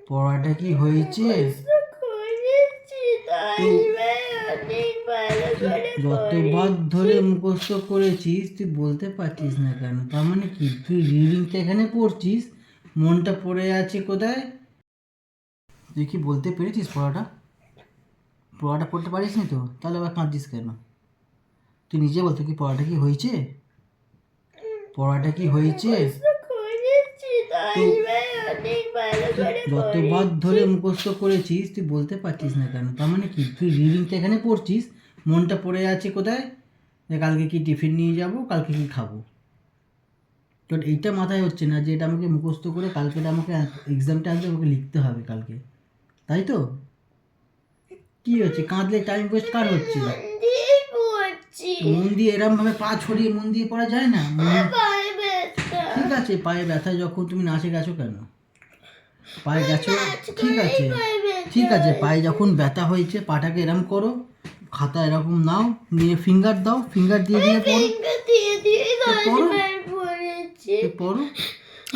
পড়াটা কি হয়েছে? যতবার ধরে মুখস্থ করেছিস তুই বলতে পারছিস না কেন? তার মানে কি তুই রিডিংটা এখানে পড়ছিস, মনটা পড়ে আছে কোথায়? তুই কি বলতে পেরেছিস পড়াটা পড়তে পারিস নি তো? তাহলে আবার কাঁদছিস কেন? তুই নিজে বল, তুই কি পড়াটা কি হয়েছে? পড়াটা কি হয়েছে? যতবার ধরে মুখস্থ করেছিস তুই বলতে পারছিস না কেন? তার মানে কি তুই রিডিংটা এখানে পড়ছিস, মনটা পড়ে আছে কোথায়? যে কালকে কি টিফিন নিয়ে যাব, কালকে কি খাবো। তোর এইটা মাথায় হচ্ছে না যে এটা আমাকে মুখস্থ করে কালকে আমাকে এক্সামটা আসবে, আমাকে লিখতে হবে কালকে, তাই তো? কি হচ্ছে? কাঁদলে টাইম ওয়েস্ট কার হচ্ছে? মন দিয়ে এরম ভাবে পা ছড়িয়ে মন দিয়ে পড়া যায় না। ঠিক আছে, পায়ে ব্যথা যখন তুমি নাচে গেছো কেন? পায়ে গেছো, ঠিক আছে, পায়ে যখন ব্যথা হয়েছে পাটাকে এরম করো, খাতা এরকম নাও, নিয়ে ফিঙ্গার দাও, ফিঙ্গার দিয়ে দিয়ে পড়ো।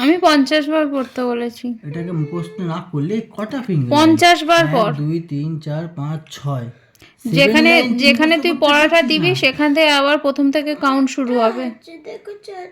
আমি 50 বার পড়তে বলেছি। এটাকে মুখস্থ না করলে কটা ফিঙ্গার? 50 বার পর। 2 3 4 5 6। যেখানে যেখানে তুই পড়াটা দিবি সেখান থেকে আবার প্রথম থেকে কাউন্ট শুরু হবে। দেখো 4